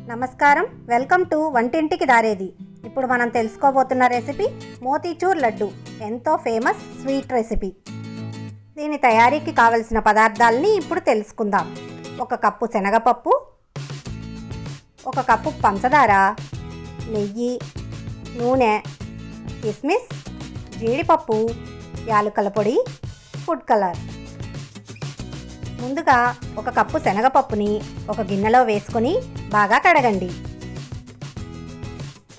నమస్కారం, welcome to వంటింటికి దారేది. ఇప్పుడు మనం తెలుసుకోబోతున్న రెసిపీ మోతీచూర్ లడ్డు, ఎంతో ఫేమస్ స్వీట్ రెసిపీ. దీని తయారీకి కావలసిన పదార్థాలని ఇప్పుడు తెలుసుకుందాం. 1 కప్పు శనగపప్పు, 1 కప్పు పంచదార, నెయ్యి, నూనె, కిస్మిస్, జీడిపప్పు, యాలకుల పొడి, ఫుడ్ కలర్. ముందుగా 1 కప్పు శనగపప్పుని ఒక గిన్నెలో వేసుకొని బాగా కడగండి.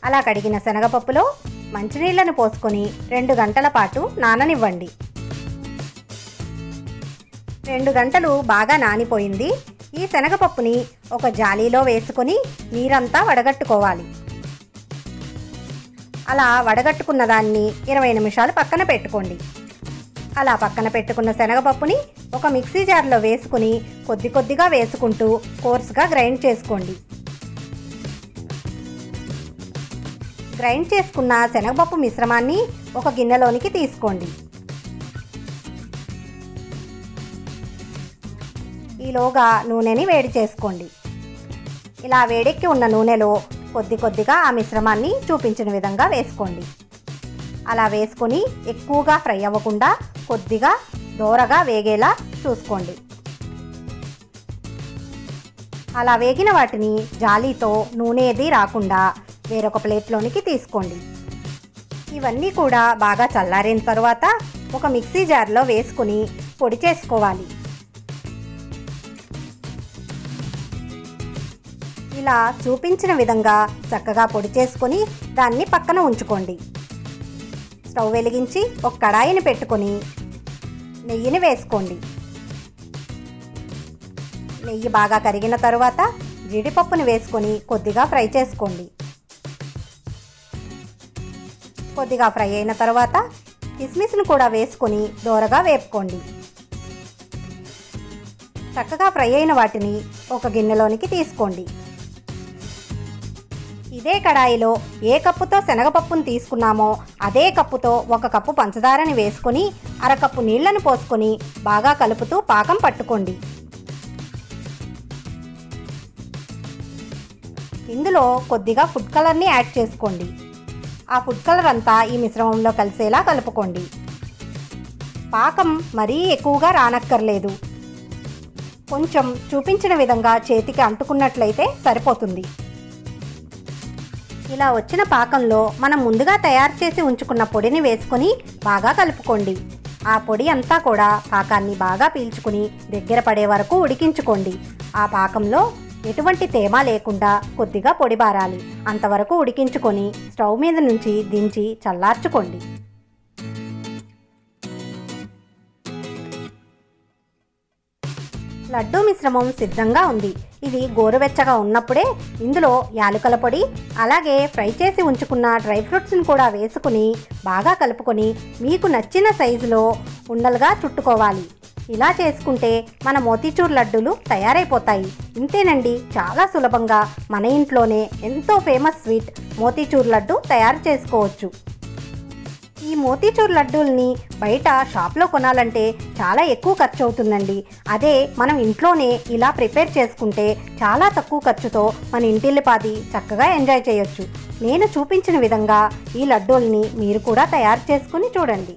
అలా కడిగిన శనగపప్పులో మంచినీళ్లను పోసుకొని 2 గంటల పాటు నాననివ్వండి. 2 గంటలు బాగా నానిపోయింది. ఈ శనగపప్పుని ఒక జాలీలో వేసుకొని నీరంతా వడగట్టుకోవాలి. అలా వడగట్టుకున్న దాన్ని 20 నిమిషాలు పక్కన పెట్టుకోండి. అలా పక్కన పెట్టుకున్న శనగపప్పుని ఒక మిక్సీ జార్లో వేసుకుని కొద్ది కొద్దిగా వేసుకుంటూ కోర్స్గా గ్రైండ్ చేసుకోండి. గ్రైండ్ చేసుకున్న శనగపప్పు మిశ్రమాన్ని ఒక గిన్నెలోనికి తీసుకోండి. ఈలోగా నూనెని వేడి చేసుకోండి. ఇలా వేడెక్కి ఉన్న నూనెలో కొద్ది కొద్దిగా ఆ మిశ్రమాన్ని చూపించిన విధంగా వేసుకోండి. అలా వేసుకొని ఎక్కువగా ఫ్రై అవ్వకుండా కొద్దిగా దోరగా వేగేలా చూసుకోండి. అలా వేగిన వాటిని జాలీతో నూనె ఏది రాకుండా వేరొక ప్లేట్లోనికి తీసుకోండి. ఇవన్నీ కూడా బాగా చల్లారిన తర్వాత ఒక మిక్సీ జార్లో వేసుకుని పొడి చేసుకోవాలి. ఇలా చూపించిన విధంగా చక్కగా పొడి చేసుకొని దాన్ని పక్కన ఉంచుకోండి. స్టవ్ వెలిగించి ఒక కడాయిని పెట్టుకొని నెయ్యిని వేసుకోండి. నెయ్యి బాగా కరిగిన తరువాత జీడిపప్పుని వేసుకొని కొద్దిగా ఫ్రై చేసుకోండి. కొద్దిగా ఫ్రై అయిన తర్వాత కిస్మిస్ను కూడా వేసుకొని దోరగా వేపుకోండి. చక్కగా ఫ్రై అయిన వాటిని ఒక గిన్నెలోనికి తీసుకోండి. ఇదే కడాయిలో ఏ కప్పుతో శనగపప్పును తీసుకున్నామో అదే కప్పుతో 1 కప్పు పంచదారని వేసుకొని 1/2 కప్పు నీళ్లను పోసుకొని బాగా కలుపుతూ పాకం పట్టుకోండి. ఇందులో కొద్దిగా ఫుడ్ కలర్ని యాడ్ చేసుకోండి. ఆ ఫుడ్ కలర్ అంతా ఈ మిశ్రమంలో కలిసేలా కలుపుకోండి. పాకం మరీ ఎక్కువగా రానక్కర్లేదు. కొంచెం చూపించిన విధంగా చేతికి అంటుకున్నట్లయితే సరిపోతుంది. ఇలా వచ్చిన పాకంలో మనం ముందుగా తయారు చేసి ఉంచుకున్న పొడిని వేసుకొని బాగా కలుపుకోండి. ఆ పొడి అంతా కూడా పాకాన్ని బాగా పీల్చుకుని దగ్గర పడే వరకు ఉడికించుకోండి. ఆ పాకంలో ఎటువంటి తేమ లేకుండా కొద్దిగా పొడి బారాలి. అంతవరకు ఉడికించుకొని స్టవ్ మీద నుంచి దించి చల్లార్చుకోండి. లడ్డూ మిశ్రమం సిద్ధంగా ఉంది. ఇది గోరువెచ్చగా ఉన్నప్పుడే ఇందులో యాలకుల పొడి అలాగే ఫ్రై చేసి ఉంచుకున్న డ్రై ఫ్రూట్స్ని కూడా వేసుకుని బాగా కలుపుకొని మీకు నచ్చిన సైజులో ఉండలుగా చుట్టుకోవాలి. ఇలా చేసుకుంటే మన మోతీచూర్ లడ్డూలు తయారైపోతాయి. ఇంతేనండి, చాలా సులభంగా మన ఇంట్లోనే ఎంతో ఫేమస్ స్వీట్ మోతీచూర్ లడ్డు తయారు చేసుకోవచ్చు. ఈ మోతీచూర్ లడ్డూల్ని బయట షాప్లో కొనాలంటే చాలా ఎక్కువ ఖర్చు అవుతుందండి. అదే మనం ఇంట్లోనే ఇలా ప్రిపేర్ చేసుకుంటే చాలా తక్కువ ఖర్చుతో మన ఇంటిల్లిపాది చక్కగా ఎంజాయ్ చేయొచ్చు. నేను చూపించిన విధంగా ఈ లడ్డూల్ని మీరు కూడా తయారు చేసుకుని చూడండి.